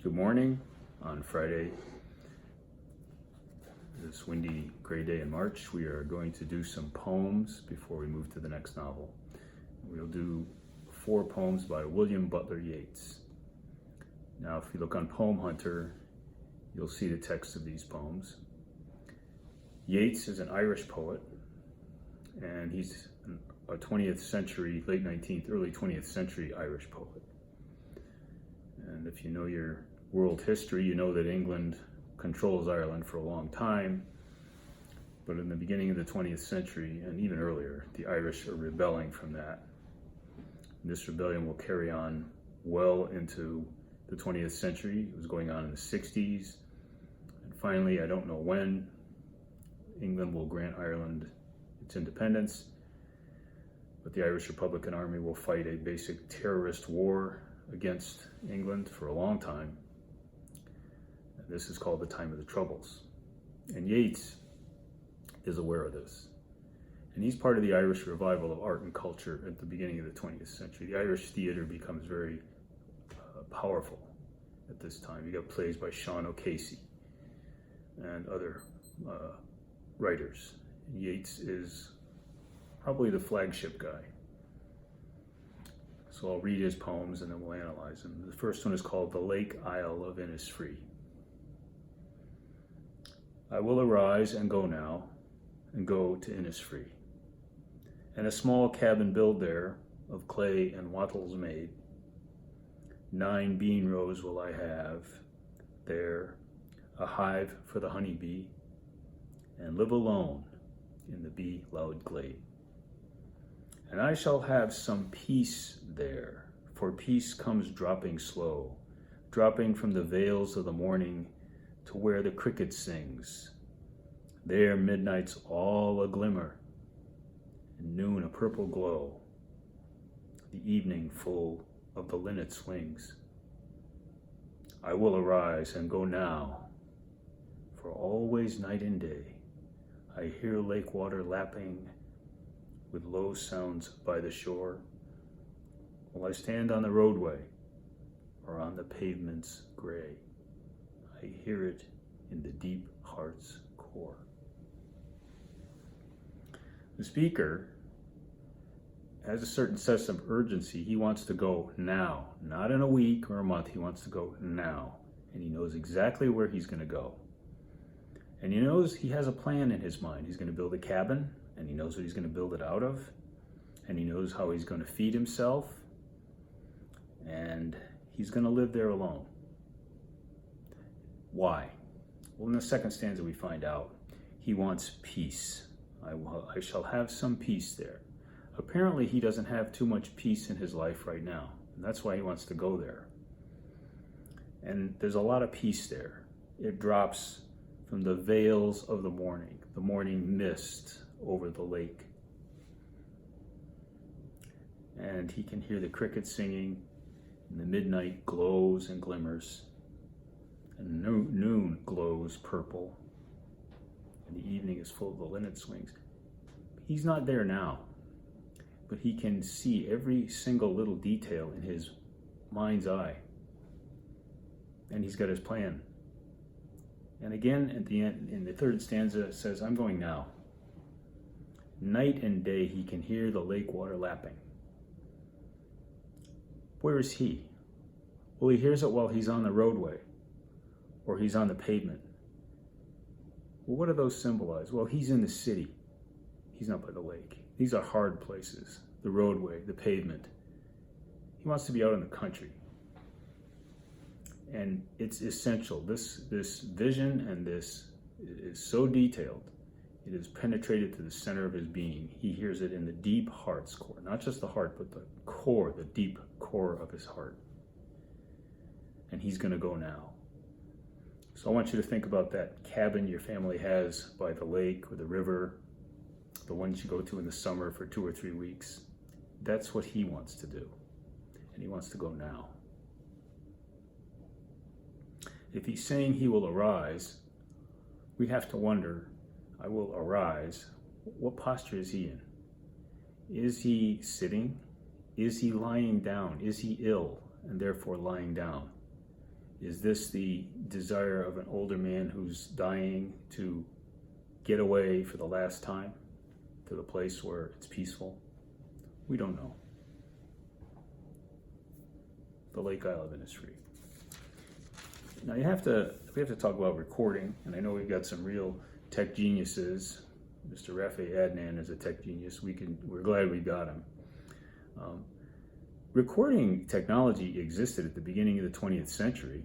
Good morning on Friday, this windy gray day in March. We are going to do some poems before we move to the next novel. We'll do 4 poems by William Butler Yeats. Now, if you look on Poem Hunter, you'll see the text of these poems. Yeats is an Irish poet, and he's a 20th century, late 19th, early 20th century Irish poet. And if you know your world history, you know that England controls Ireland for a long time. But in the beginning of the 20th century, and even earlier, the Irish are rebelling from that. And this rebellion will carry on well into the 20th century. It was going on in the 60s. And finally, I don't know when, England will grant Ireland its independence. But the Irish Republican Army will fight a basic terrorist war against England for a long time. And this is called the time of the Troubles. And Yeats is aware of this. And he's part of the Irish revival of art and culture at the beginning of the 20th century. The Irish theater becomes very powerful at this time. You got plays by Sean O'Casey and other writers. And Yeats is probably the flagship guy. So I'll read his poems and then we'll analyze them. The first one is called The Lake Isle of Innisfree. I will arise and go now, and go to Innisfree, and a small cabin build there, of clay and wattles made. 9 bean rows will I have there, a hive for the honey bee, and live alone in the bee loud glade. And I shall have some peace there, for peace comes dropping slow, dropping from the vales of the morning to where the cricket sings. There midnight's all a glimmer, and noon a purple glow, the evening full of the linnet's wings. I will arise and go now, for always night and day I hear lake water lapping with low sounds by the shore, while I stand on the roadway or on the pavement's gray. I hear it in the deep heart's core. The speaker has a certain sense of urgency. He wants to go now, not in a week or a month. He wants to go now, and he knows exactly where he's going to go. And he knows he has a plan in his mind. He's going to build a cabin, and he knows what he's going to build it out of, and he knows how he's going to feed himself, and he's going to live there alone. Why? Well, in the second stanza we find out he wants peace. I shall have some peace there. Apparently he doesn't have too much peace in his life right now, and that's why he wants to go there. And there's a lot of peace there. It drops from the veils of the morning mist over the lake. And he can hear the crickets singing, and the midnight glows and glimmers, and noon glows purple, and the evening is full of the linnet's wings. He's not there now, but he can see every single little detail in his mind's eye, and he's got his plan. And again, at the end, in the third stanza, it says, I'm going now. Night and day he can hear the lake water lapping. Where is he? Well, he hears it while he's on the roadway, or he's on the pavement. Well, what do those symbolize? Well, he's in the city. He's not by the lake. These are hard places, the roadway, the pavement. He wants to be out in the country. And it's essential. This vision and this is so detailed. It is penetrated to the center of his being. He hears it in the deep heart's core, not just the heart, but the core, the deep core of his heart. And he's going to go now. So I want you to think about that cabin your family has by the lake or the river, the ones you go to in the summer for 2 or 3 weeks. That's what he wants to do. And he wants to go now. If he's saying he will arise, we have to wonder, I will arise, what posture is he in? Is he sitting? Is he lying down? Is he ill and therefore lying down? Is this the desire of an older man who's dying to get away for the last time to the place where it's peaceful? We don't know. The lake I live in is free. Now we have to talk about recording, and I know we've got some real tech geniuses. Mr. Rafi Adnan is a tech genius. We're glad we got him. Recording technology existed at the beginning of the 20th century,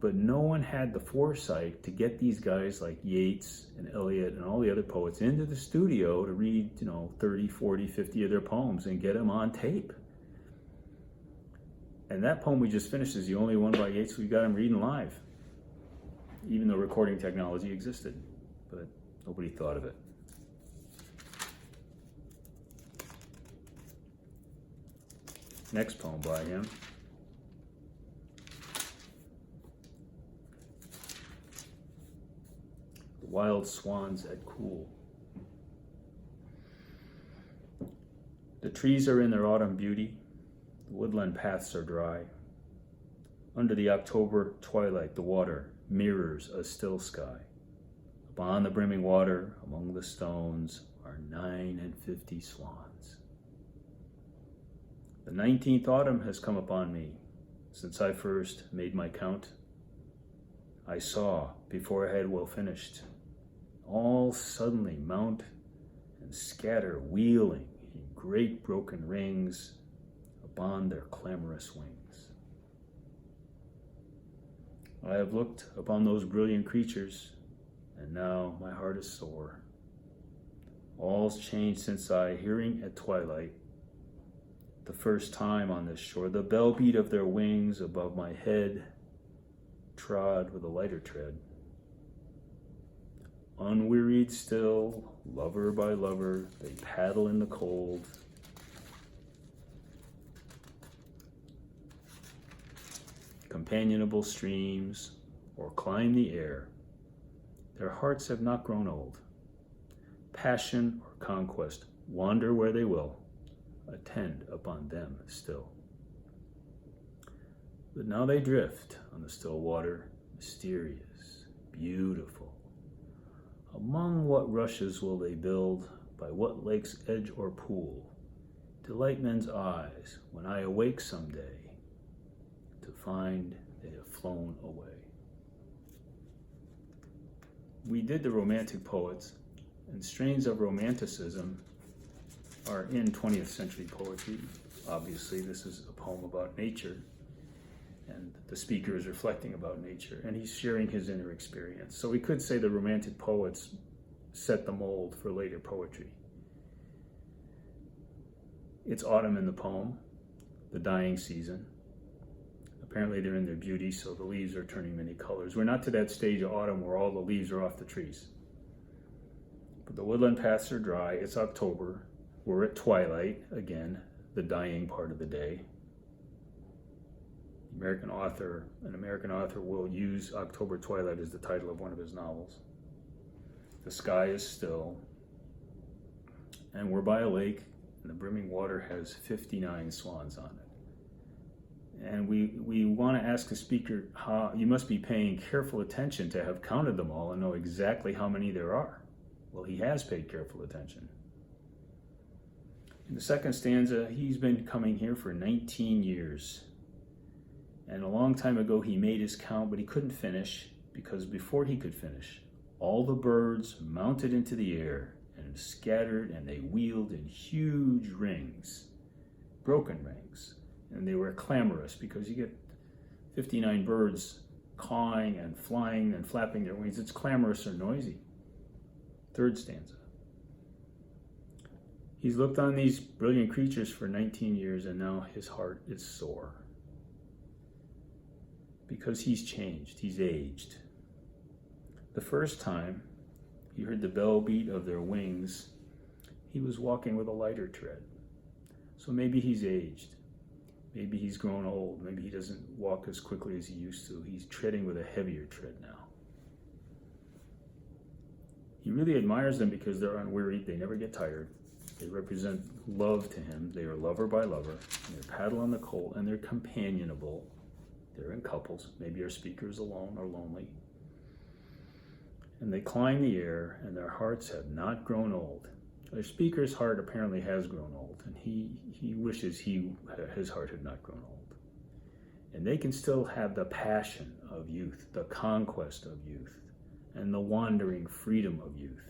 but no one had the foresight to get these guys like Yeats and Eliot and all the other poets into the studio to read, 30, 40, 50 of their poems and get them on tape. And that poem we just finished is the only one by Yeats we got him reading live, even though recording technology existed, but nobody thought of it. Next poem by him. The Wild Swans at Cool. The trees are in their autumn beauty. The woodland paths are dry. Under the October twilight, the water mirrors a still sky. Upon the brimming water, among the stones, are 59 swans. The 19th autumn has come upon me since I first made my count. I saw, before I had well finished, all suddenly mount and scatter, wheeling in great broken rings upon their clamorous wings. I have looked upon those brilliant creatures, and now my heart is sore. All's changed since I, hearing at twilight, the first time on this shore, the bell beat of their wings above my head, trod with a lighter tread. Unwearied still, lover by lover, they paddle in the cold. Companionable streams, or climb the air. Their hearts have not grown old. Passion or conquest, wander where they will, attend upon them still. But now they drift on the still water, mysterious, beautiful. Among what rushes will they build, by what lake's edge or pool, delight men's eyes when I awake someday to find they have flown away. We did the Romantic poets, and strains of romanticism are in 20th century poetry. Obviously, this is a poem about nature, and the speaker is reflecting about nature, and he's sharing his inner experience. So we could say the Romantic poets set the mold for later poetry. It's autumn in the poem, the dying season. Apparently they're in their beauty, so the leaves are turning many colors. We're not to that stage of autumn where all the leaves are off the trees. But the woodland paths are dry, it's October, we're at twilight, again, the dying part of the day. An American author will use October Twilight as the title of one of his novels. The sky is still, and we're by a lake, and the brimming water has 59 swans on it. And we want to ask the speaker, how you must be paying careful attention to have counted them all and know exactly how many there are. Well, he has paid careful attention. In the second stanza, he's been coming here for 19 years. And a long time ago, he made his count, but he couldn't finish, because before he could finish, all the birds mounted into the air and scattered, and they wheeled in huge rings, broken rings. And they were clamorous, because you get 59 birds cawing and flying and flapping their wings. It's clamorous or noisy. Third stanza. He's looked on these brilliant creatures for 19 years, and now his heart is sore. Because he's changed, he's aged. The first time he heard the bell beat of their wings, he was walking with a lighter tread. So maybe he's aged. Maybe he's grown old. Maybe he doesn't walk as quickly as he used to. He's treading with a heavier tread now. He really admires them because they're unwearied. They never get tired. They represent love to him. They are lover by lover. And they paddle on the coal, and they're companionable. They're in couples. Maybe our speaker is alone or lonely. And they climb the air, and their hearts have not grown old. Their speaker's heart apparently has grown old, and he wishes his heart had not grown old. And they can still have the passion of youth, the conquest of youth, and the wandering freedom of youth.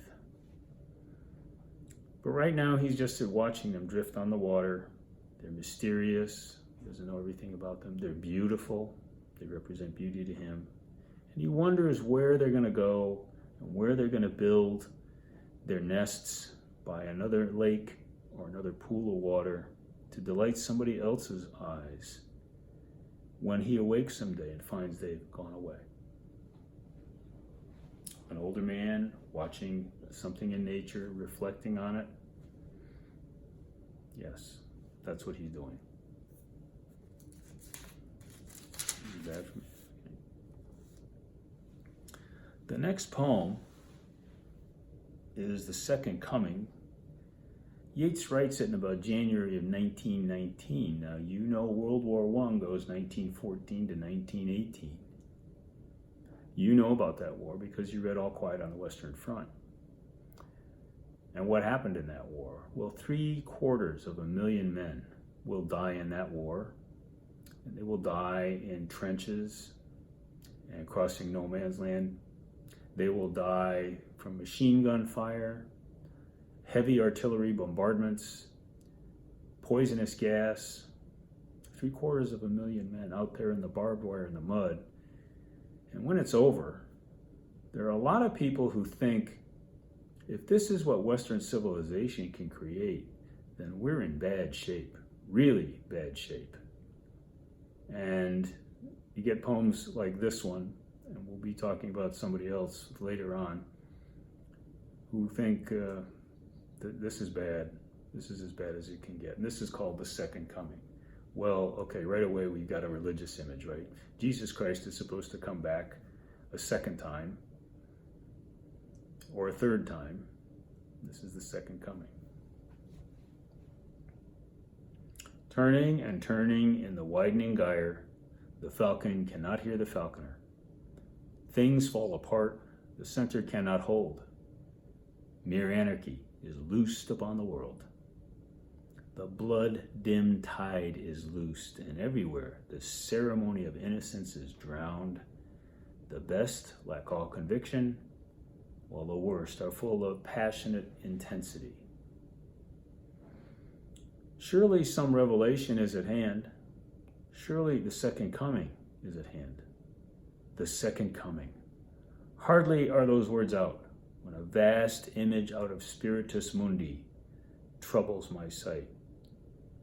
But right now, he's just watching them drift on the water. They're mysterious. He doesn't know everything about them. They're beautiful. They represent beauty to him. And he wonders where they're going to go and where they're going to build their nests by another lake or another pool of water to delight somebody else's eyes when he awakes someday and finds they've gone away. An older man watching something in nature, reflecting on it. Yes, that's what he's doing. The next poem is The Second Coming. Yeats writes it in about January of 1919. Now, you know World War I goes 1914 to 1918. You know about that war because you read All Quiet on the Western Front. And what happened in that war? Well, 750,000 men will die in that war. And they will die in trenches and crossing no man's land. They will die from machine gun fire, heavy artillery bombardments, poisonous gas. 750,000 men out there in the barbed wire and the mud. And when it's over, there are a lot of people who think if this is what Western civilization can create, then we're in bad shape, really bad shape. And you get poems like this one, and we'll be talking about somebody else later on, who think that this is bad. This is as bad as it can get. And this is called The Second Coming. Well, okay, right away we've got a religious image, right? Jesus Christ is supposed to come back a second time, or a third time. This is the second coming. Turning and turning in the widening gyre, the falcon cannot hear the falconer. Things fall apart, the center cannot hold. Mere anarchy is loosed upon the world. The blood-dimmed tide is loosed, and everywhere the ceremony of innocence is drowned. The best lack all conviction, while the worst are full of passionate intensity. Surely some revelation is at hand. Surely the second coming is at hand. The second coming. Hardly are those words out when a vast image out of Spiritus Mundi troubles my sight.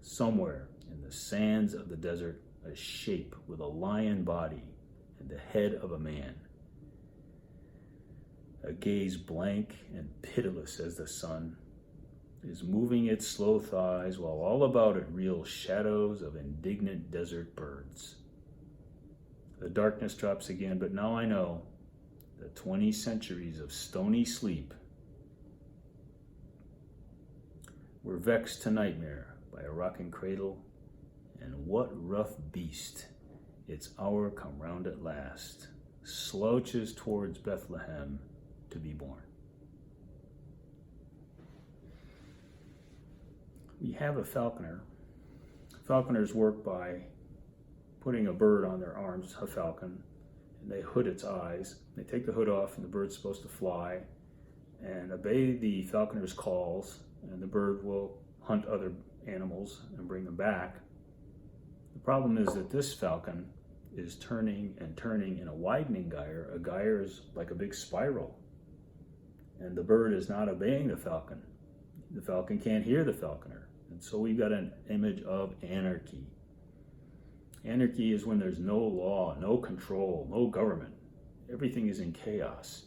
Somewhere in the sands of the desert, a shape with a lion body and the head of a man. A gaze blank and pitiless as the sun is moving its slow thighs while all about it reel shadows of indignant desert birds. The darkness drops again, but now I know that 20 centuries of stony sleep were vexed to nightmare by a rocking cradle, and what rough beast, its hour come round at last, slouches towards Bethlehem to be born. We have a falconer. Falconers work by putting a bird on their arms, a falcon, and they hood its eyes. They take the hood off, and the bird's supposed to fly and obey the falconer's calls, and the bird will hunt other animals and bring them back. The problem is that this falcon is turning and turning in a widening gyre. A gyre is like a big spiral, and the bird is not obeying the falcon. The falcon can't hear the falconer, and so we've got an image of anarchy. Anarchy is when there's no law, no control, no government. Everything is in chaos,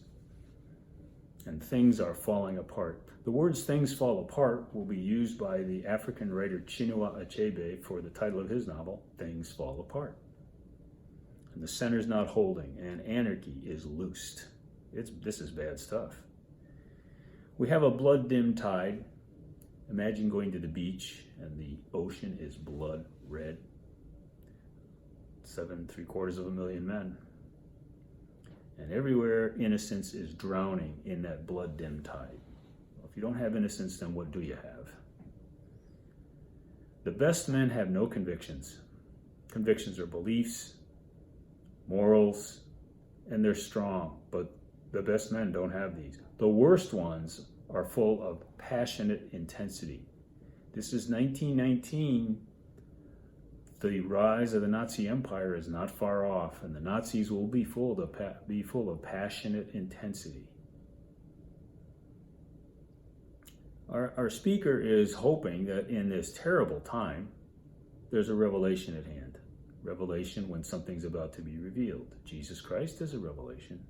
and things are falling apart. The words "things fall apart" will be used by the African writer Chinua Achebe for the title of his novel, Things Fall Apart. And the center's not holding, and anarchy is loosed. This is bad stuff. We have a blood-dimmed tide. Imagine going to the beach and the ocean is blood red. 7.75 men. And everywhere innocence is drowning in that blood-dimmed tide. If you don't have innocence, then what do you have? The best men have no convictions. Convictions are beliefs, morals, and they're strong, but the best men don't have these. The worst ones are full of passionate intensity. This is 1919. The rise of the Nazi Empire is not far off, and the Nazis will be full of passionate intensity. Our speaker is hoping that in this terrible time, there's a revelation at hand. Revelation when something's about to be revealed. Jesus Christ is a revelation.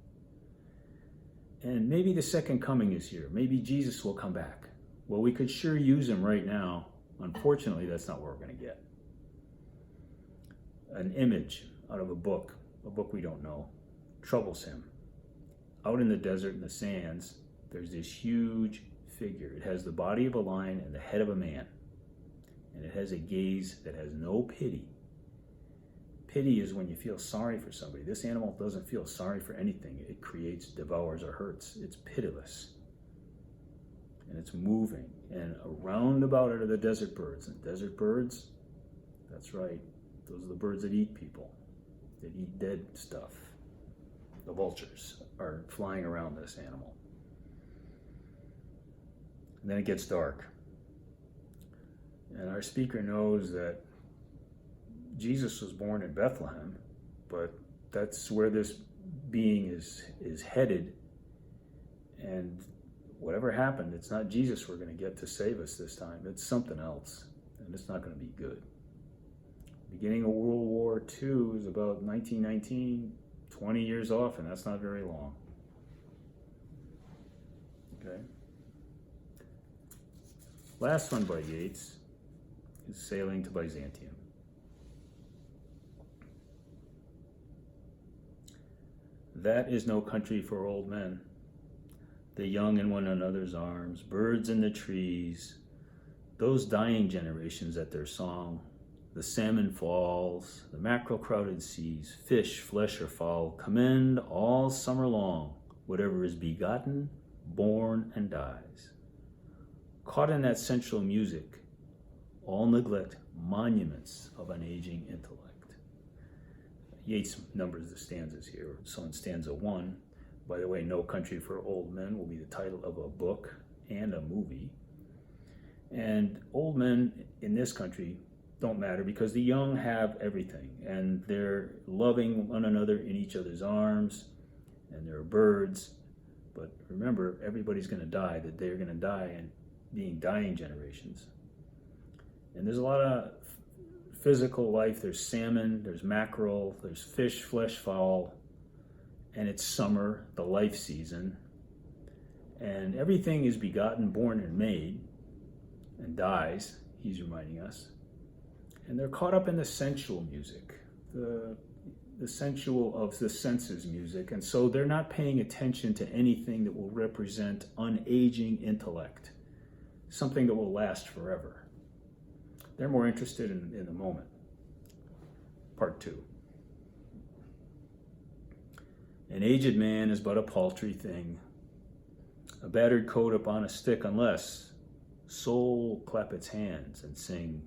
And maybe the second coming is here. Maybe Jesus will come back. Well, we could sure use him right now. Unfortunately, that's not what we're going to get. An image out of a book we don't know, troubles him. Out in the desert, in the sands, there's this huge figure. It has the body of a lion and the head of a man. And it has a gaze that has no pity. Pity is when you feel sorry for somebody. This animal doesn't feel sorry for anything. It creates, devours, or hurts. It's pitiless. And it's moving. And around about it are the desert birds. And desert birds, that's right, those are the birds that eat people, that eat dead stuff. The vultures are flying around this animal. And then it gets dark. And our speaker knows that Jesus was born in Bethlehem, but that's where this being is headed. And whatever happened, it's not Jesus we're going to get to save us this time. It's something else, and it's not going to be good. Beginning of World War II is about 1919, 20 years off, and that's not very long. Okay. Last one by Yeats is Sailing to Byzantium. That is no country for old men. The young in one another's arms, birds in the trees, those dying generations at their song, the salmon falls, the mackerel crowded seas, fish, flesh, or fowl, commend all summer long whatever is begotten, born, and dies. Caught in that sensual music, all neglect monuments of an aging intellect. Yeats numbers the stanzas here. So in stanza 1, by the way, No Country for Old Men will be the title of a book and a movie. And old men in this country don't matter because the young have everything, and they're loving one another in each other's arms, and they're birds. But remember, everybody's going to die, that they're going to die and being dying generations. And there's a lot of physical life. There's salmon, there's mackerel, there's fish, flesh, fowl, and it's summer, the life season. And everything is begotten, born, and made, and dies, he's reminding us. And they're caught up in the sensual music, the sensual of the senses music, and so they're not paying attention to anything that will represent unaging intellect, something that will last forever. They're more interested in the moment. Part 2. An aged man is but a paltry thing, a battered coat upon a stick, unless soul clap its hands and sing,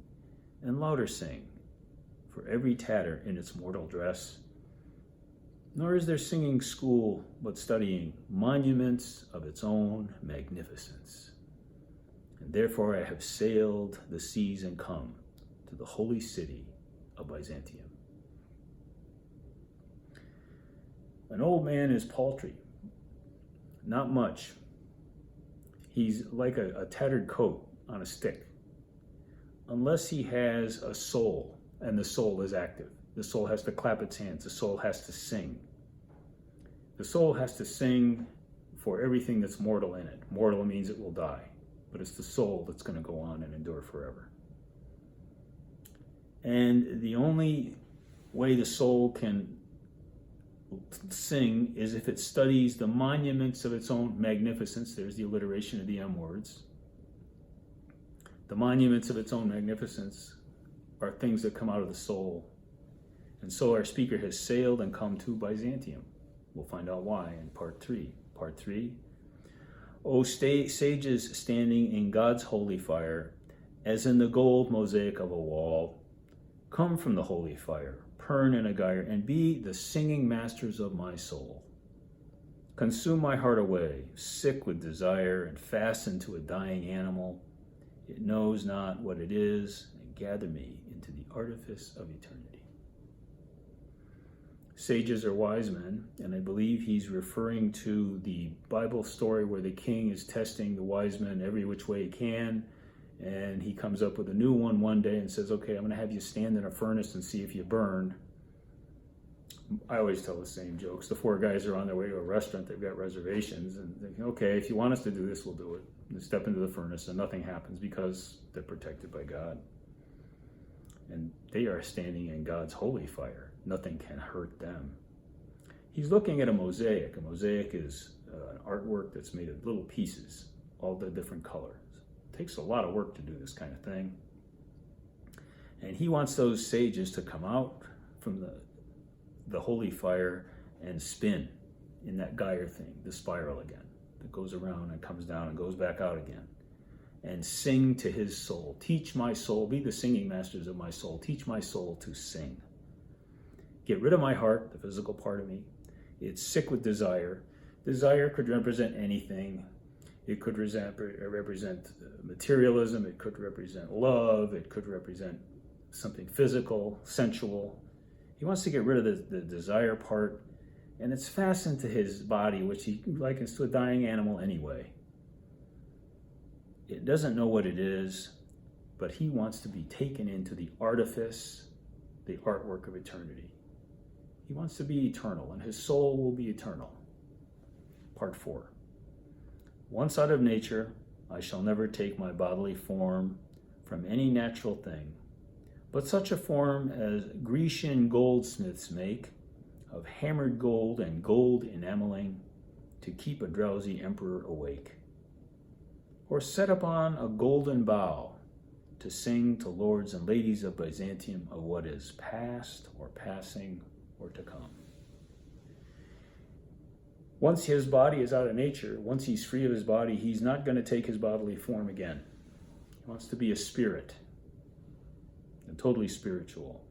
and louder sing, for every tatter in its mortal dress. Nor is there singing school, but studying monuments of its own magnificence. And therefore I have sailed the seas and come to the holy city of Byzantium. An old man is paltry, not much. He's like a tattered coat on a stick, unless he has a soul, and the soul is active. The soul has to clap its hands. The soul has to sing. The soul has to sing for everything that's mortal in it. Mortal means it will die, but it's the soul that's going to go on and endure forever. And the only way the soul can sing is if it studies the monuments of its own magnificence. There's the alliteration of the M words. The monuments of its own magnificence are things that come out of the soul. And so our speaker has sailed and come to Byzantium. We'll find out why in part 3. Part 3. O sages standing in God's holy fire, as in the gold mosaic of a wall, come from the holy fire, Pern and Agire, and be the singing masters of my soul. Consume my heart away, sick with desire, and fastened to a dying animal. It knows not what it is, and gather me into the artifice of eternity. Sages are wise men, and I believe he's referring to the Bible story where the king is testing the wise men every which way he can, and he comes up with a new one day and says, okay, I'm going to have you stand in a furnace and see if you burn. I always tell the same jokes. The 4 guys are on their way to a restaurant, they've got reservations, and they think, okay, if you want us to do this, we'll do it. They step into the furnace and nothing happens because they're protected by God. And they are standing in God's holy fire. Nothing can hurt them. He's looking at a mosaic. A mosaic is an artwork that's made of little pieces, all the different colors. It takes a lot of work to do this kind of thing. And he wants those sages to come out from the holy fire and spin in that gyre thing, the spiral again, that goes around and comes down and goes back out again. And sing to his soul. Teach my soul, be the singing masters of my soul. Teach my soul to sing. Get rid of my heart, the physical part of me. It's sick with desire. Desire could represent anything. It could represent materialism. It could represent love. It could represent something physical, sensual. He wants to get rid of the desire part, and it's fastened to his body, which he likens to a dying animal anyway. It doesn't know what it is, but he wants to be taken into the artifice, the artwork of eternity. He wants to be eternal, and his soul will be eternal. Part 4. Once out of nature, I shall never take my bodily form from any natural thing, but such a form as Grecian goldsmiths make, of hammered gold and gold enameling, to keep a drowsy emperor awake. Or set upon a golden bough, to sing to lords and ladies of Byzantium of what is past or passing or to come. Once his body is out of nature, once he's free of his body, he's not going to take his bodily form again. He wants to be a spirit, and totally spiritual,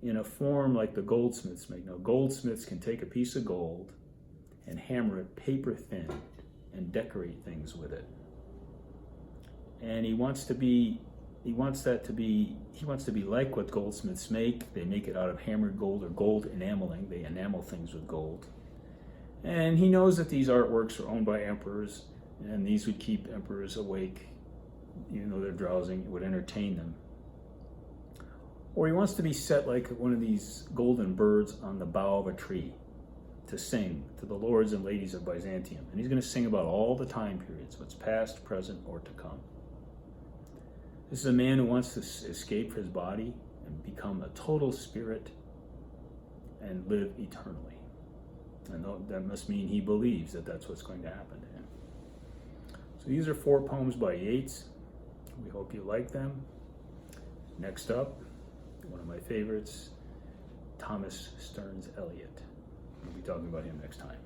in a form like the goldsmiths make. Now, goldsmiths can take a piece of gold and hammer it paper thin and decorate things with it. And he wants to be like what goldsmiths make. They make it out of hammered gold or gold enameling. They enamel things with gold. And he knows that these artworks are owned by emperors, and these would keep emperors awake, even though they're drowsing. It would entertain them. Or he wants to be set like one of these golden birds on the bough of a tree to sing to the lords and ladies of Byzantium. And he's going to sing about all the time periods, what's past, present, or to come. This is a man who wants to escape his body and become a total spirit and live eternally. And that must mean he believes that that's what's going to happen to him. So these are 4 poems by Yeats. We hope you like them. Next up, one of my favorites, Thomas Stearns Eliot. We'll be talking about him next time.